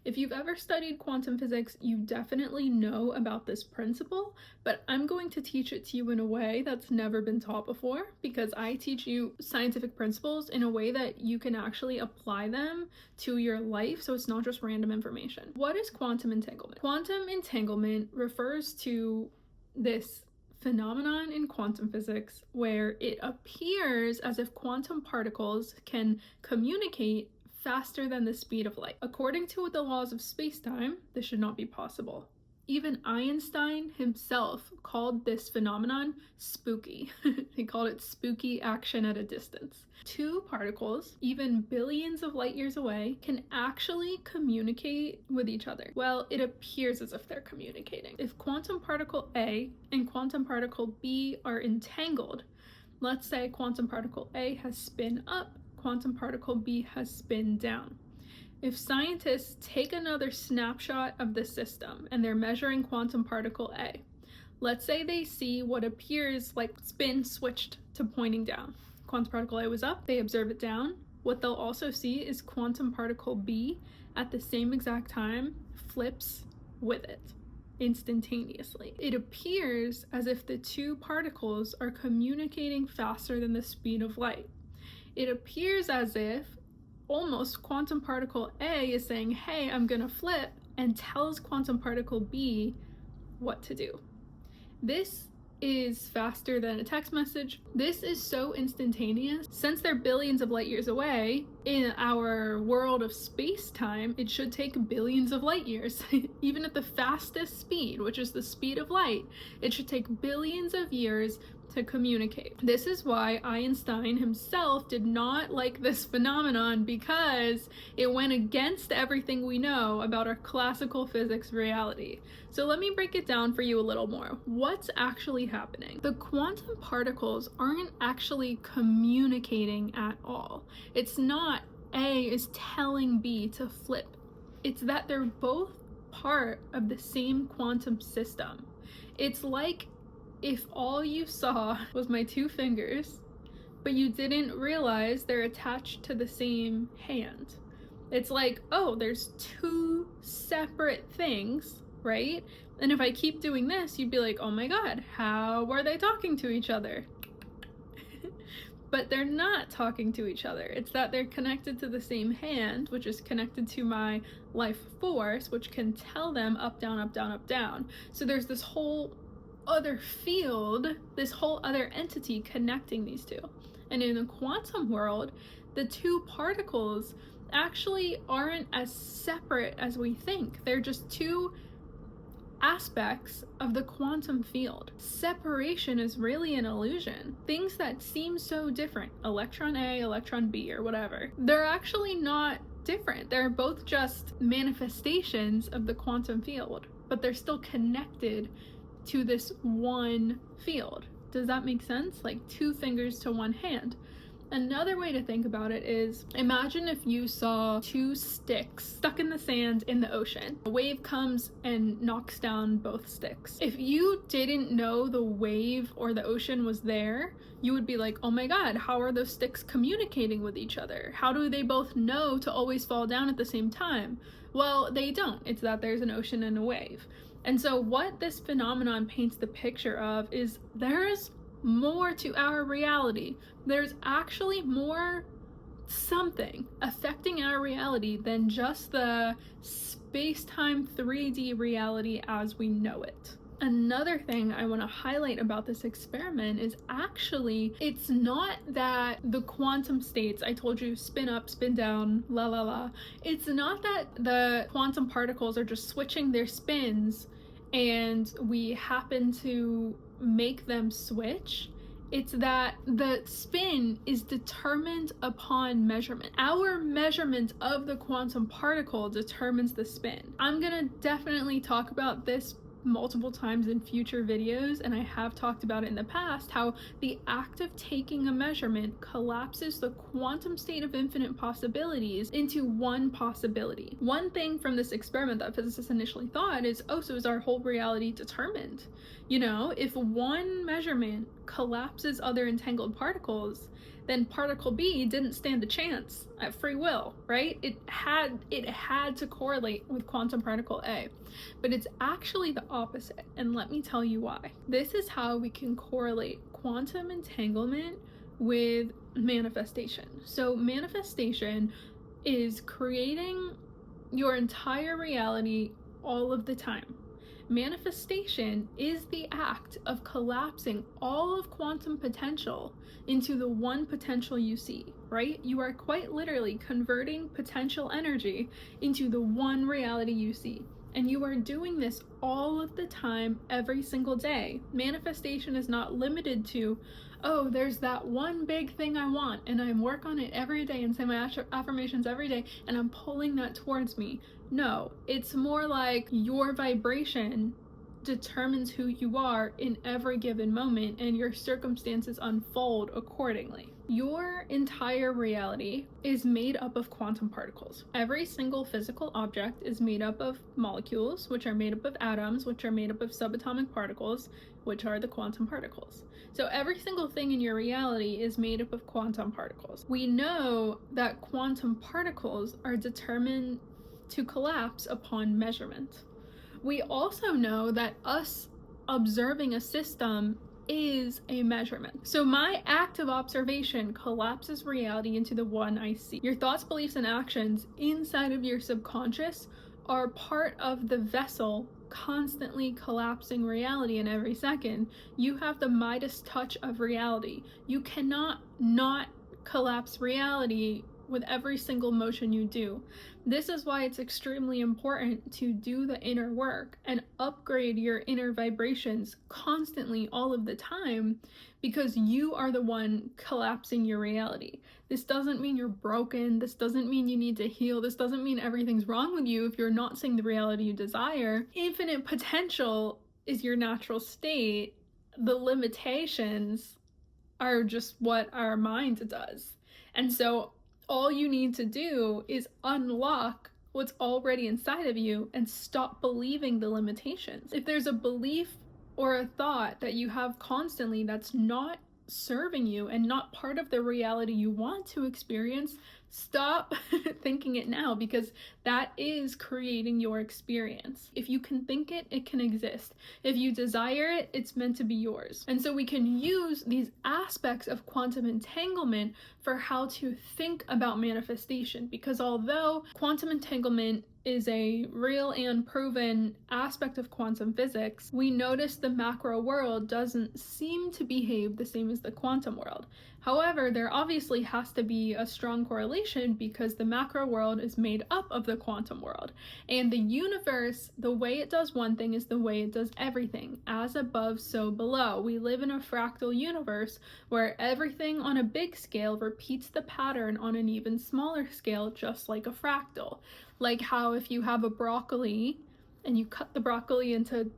If you've ever studied quantum physics, you definitely know about this principle, but I'm going to teach it to you in a way that's never been taught before, because I teach you scientific principles in a way that you can actually apply them to your life, so it's not just random information. What is quantum entanglement? Quantum entanglement refers to this phenomenon in quantum physics where it appears as if quantum particles can communicate faster than the speed of light. According to the laws of space-time, this should not be possible. Even Einstein himself called this phenomenon spooky. He called it spooky action at a distance. Two particles, even billions of light years away, can actually communicate with each other. Well, it appears as if they're communicating. If quantum particle A and quantum particle B are entangled, let's say quantum particle A has spin up, quantum particle B has spin down. If scientists take another snapshot of the system and they're measuring quantum particle A, let's say they see what appears like spin switched to pointing down. Quantum particle A was up, they observe it down. What they'll also see is quantum particle B at the same exact time flips with it instantaneously. It appears as if the two particles are communicating faster than the speed of light. It appears as if almost quantum particle A is saying, hey, I'm gonna flip, and tells quantum particle B what to do. This is faster than a text message. This is so instantaneous. Since they're billions of light years away, in our world of space-time, it should take billions of light years. Even at the fastest speed, which is the speed of light, it should take billions of years to communicate. This is why Einstein himself did not like this phenomenon, because it went against everything we know about our classical physics reality. So let me break it down for you a little more. What's actually happening? The quantum particles aren't actually communicating at all. It's not A is telling B to flip. It's that they're both part of the same quantum system. It's like if all you saw was my two fingers, but you didn't realize they're attached to the same hand. It's like, oh, there's two separate things, right? And if I keep doing this, you'd be like, oh my God, how are they talking to each other? But they're not talking to each other. It's that they're connected to the same hand, which is connected to my life force, which can tell them up, down, up, down, up, down. So there's this whole other field, this whole other entity connecting these two. And in the quantum world, the two particles actually aren't as separate as we think. They're just two aspects of the quantum field. Separation is really an illusion. Things that seem so different, electron A, electron B, or whatever, they're actually not different. They're both just manifestations of the quantum field, but they're still connected to this one field. Does that make sense? Like two fingers to one hand. Another way to think about it is, imagine if you saw two sticks stuck in the sand in the ocean. A wave comes and knocks down both sticks. If you didn't know the wave or the ocean was there, you would be like, oh my God, how are those sticks communicating with each other? How do they both know to always fall down at the same time? Well, they don't. It's that there's an ocean and a wave. And so what this phenomenon paints the picture of is there's more to our reality. There's actually more something affecting our reality than just the space-time 3D reality as we know it. Another thing I want to highlight about this experiment is actually, it's not that the quantum states, I told you, spin up, spin down, la la la. It's not that the quantum particles are just switching their spins and we happen to make them switch. It's that the spin is determined upon measurement. Our measurement of the quantum particle determines the spin. I'm gonna definitely talk about this multiple times in future videos, and I have talked about it in the past, how the act of taking a measurement collapses the quantum state of infinite possibilities into one possibility. One thing from this experiment that physicists initially thought is, oh, so is our whole reality determined? You know, if one measurement collapses other entangled particles, then particle B didn't stand a chance at free will, right? It had to correlate with quantum particle A, but it's actually the opposite, and let me tell you why. This is how we can correlate quantum entanglement with manifestation. So manifestation is creating your entire reality all of the time. Manifestation is the act of collapsing all of quantum potential into the one potential you see, right? You are quite literally converting potential energy into the one reality you see. And you are doing this all of the time, every single day. Manifestation is not limited to, oh, there's that one big thing I want, and I work on it every day and say my affirmations every day, and I'm pulling that towards me. No, it's more like your vibration determines who you are in every given moment, and your circumstances unfold accordingly. Your entire reality is made up of quantum particles. Every single physical object is made up of molecules, which are made up of atoms, which are made up of subatomic particles, which are the quantum particles. So every single thing in your reality is made up of quantum particles. We know that quantum particles are determined to collapse upon measurement. We also know that us observing a system is a measurement. So my act of observation collapses reality into the one I see. Your thoughts, beliefs, and actions inside of your subconscious are part of the vessel constantly collapsing reality in every second. You have the Midas touch of reality. You cannot not collapse reality with every single motion you do. This is why it's extremely important to do the inner work and upgrade your inner vibrations constantly all of the time, because you are the one collapsing your reality. This doesn't mean you're broken. This doesn't mean you need to heal. This doesn't mean everything's wrong with you if you're not seeing the reality you desire. Infinite potential is your natural state. The limitations are just what our mind does. And so all you need to do is unlock what's already inside of you and stop believing the limitations. If there's a belief or a thought that you have constantly that's not serving you and not part of the reality you want to experience, stop thinking it now, because that is creating your experience. If you can think it, it can exist. If you desire it, it's meant to be yours. And so we can use these aspects of quantum entanglement for how to think about manifestation, because although quantum entanglement is a real and proven aspect of quantum physics, we notice the macro world doesn't seem to behave the same as the quantum world. However, there obviously has to be a strong correlation, because the macro world is made up of the quantum world. And the universe, the way it does one thing is the way it does everything. As above, so below. We live in a fractal universe where everything on a big scale repeats the pattern on an even smaller scale, just like a fractal. Like how if you have a broccoli and you cut the broccoli into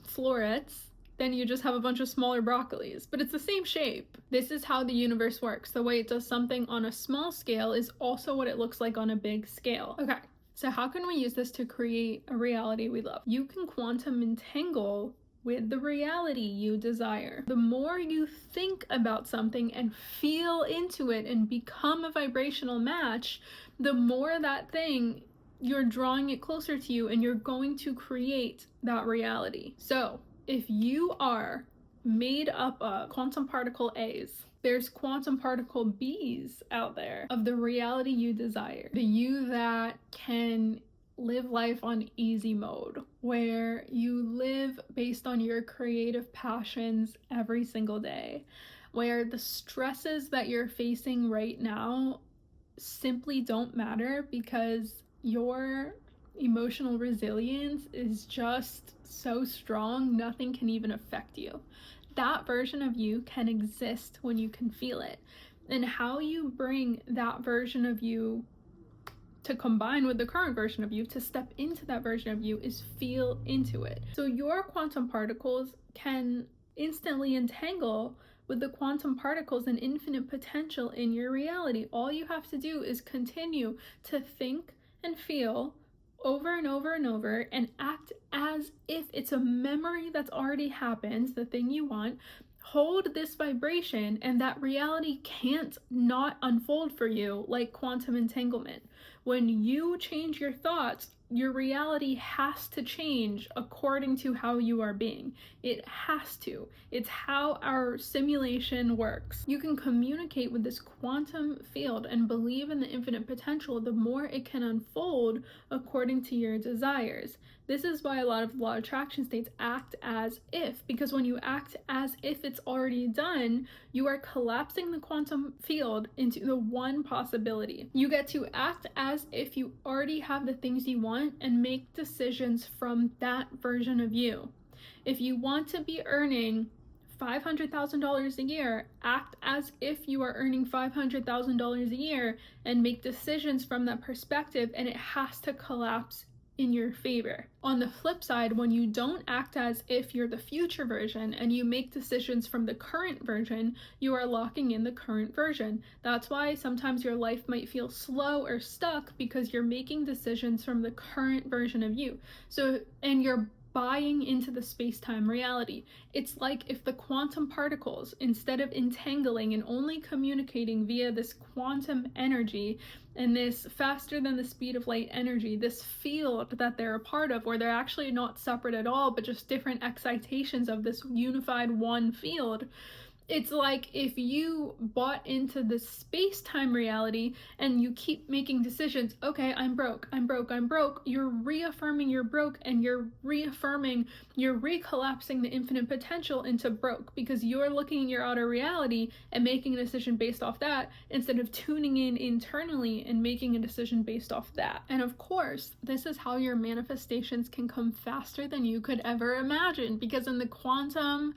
florets, then you just have a bunch of smaller broccolis, but it's the same shape. This is how the universe works. The way it does something on a small scale is also what it looks like on a big scale. Okay, so how can we use this to create a reality we love? You can quantum entangle with the reality you desire. The more you think about something and feel into it and become a vibrational match, the more that thing, you're drawing it closer to you and you're going to create that reality. So if you are made up of quantum particle A's, there's quantum particle B's out there of the reality you desire. The you that can live life on easy mode, where you live based on your creative passions every single day, where the stresses that you're facing right now simply don't matter because your emotional resilience is just so strong, nothing can even affect you. That version of you can exist when you can feel it. And how you bring that version of you to combine with the current version of you, to step into that version of you, is feel into it. So your quantum particles can instantly entangle with the quantum particles and infinite potential in your reality. All you have to do is continue to think and feel over and over and over and act as if it's a memory that's already happened, the thing you want, hold this vibration, and that reality can't not unfold for you like quantum entanglement. When you change your thoughts, your reality has to change according to how you are being. It has to. It's how our simulation works. You can communicate with this quantum field and believe in the infinite potential, the more it can unfold according to your desires. This is why a lot of law of attraction states act as if, because when you act as if it's already done, you are collapsing the quantum field into the one possibility. You get to act as if you already have the things you want and make decisions from that version of you. If you want to be earning $500,000 a year, act as if you are earning $500,000 a year and make decisions from that perspective, and it has to collapse in your favor. On the flip side, when you don't act as if you're the future version and you make decisions from the current version, you are locking in the current version. That's why sometimes your life might feel slow or stuck, because you're making decisions from the current version of you. And you're buying into the space-time reality. It's like if the quantum particles, instead of entangling and only communicating via this quantum energy and this faster than the speed of light energy, this field that they're a part of, where they're actually not separate at all, but just different excitations of this unified one field, it's like if you bought into the space-time reality and you keep making decisions, okay, I'm broke, you're reaffirming you're broke, and you're recollapsing the infinite potential into broke, because you're looking at your outer reality and making a decision based off that, instead of tuning in internally and making a decision based off that. And of course, this is how your manifestations can come faster than you could ever imagine, because in the quantum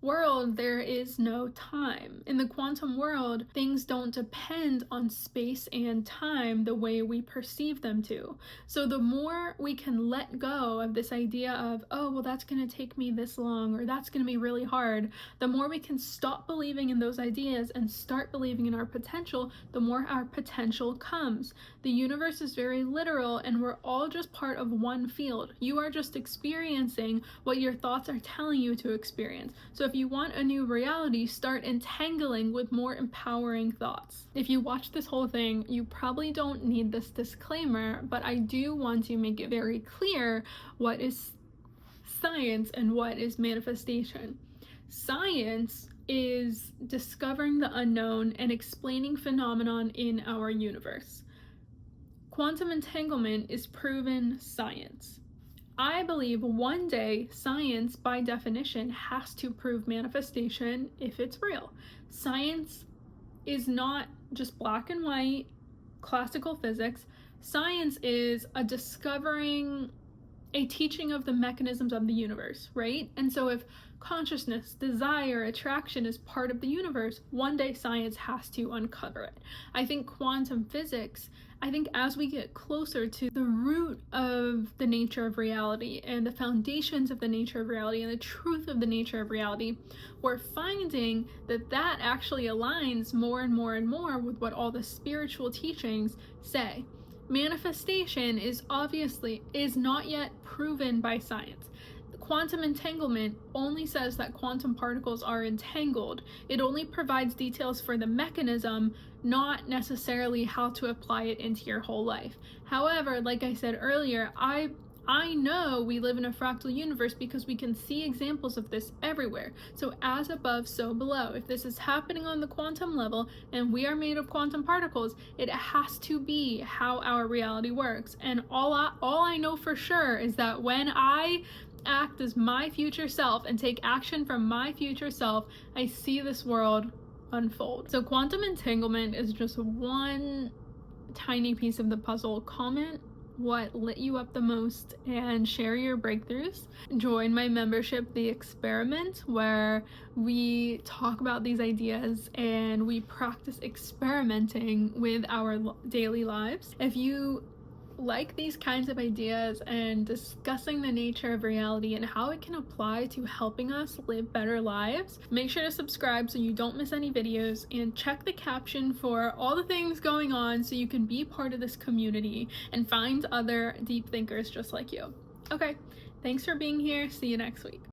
world, there is no time. In the quantum world, things don't depend on space and time the way we perceive them to. So the more we can let go of this idea of, oh, well, that's going to take me this long, or that's going to be really hard, the more we can stop believing in those ideas and start believing in our potential, the more our potential comes. The universe is very literal, and we're all just part of one field. You are just experiencing what your thoughts are telling you to experience. So if you want a new reality, start entangling with more empowering thoughts. If you watch this whole thing, you probably don't need this disclaimer, but I do want to make it very clear what is science and what is manifestation. Science is discovering the unknown and explaining phenomenon in our universe. Quantum entanglement is proven science. I believe one day science, by definition, has to prove manifestation if it's real. Science is not just black and white, classical physics. Science is a teaching of the mechanisms of the universe, right? And so if consciousness, desire, attraction is part of the universe, one day science has to uncover it. I think quantum physics, as we get closer to the root of the nature of reality and the foundations of the nature of reality and the truth of the nature of reality, we're finding that actually aligns more and more and more with what all the spiritual teachings say. Manifestation is not yet proven by science. Quantum entanglement only says that quantum particles are entangled. It only provides details for the mechanism, not necessarily how to apply it into your whole life. However, like I said earlier, I know we live in a fractal universe because we can see examples of this everywhere. So as above, so below. If this is happening on the quantum level and we are made of quantum particles, it has to be how our reality works. And all I know for sure is that when I act as my future self and take action from my future self, I see this world unfold. So quantum entanglement is just one tiny piece of the puzzle. Comment what lit you up the most and share your breakthroughs. Join my membership, The Experiment, where we talk about these ideas and we practice experimenting with our daily lives. If you like these kinds of ideas and discussing the nature of reality and how it can apply to helping us live better lives, make sure to subscribe so you don't miss any videos, and check the caption for all the things going on so you can be part of this community and find other deep thinkers just like you. Okay, thanks for being here. See you next week.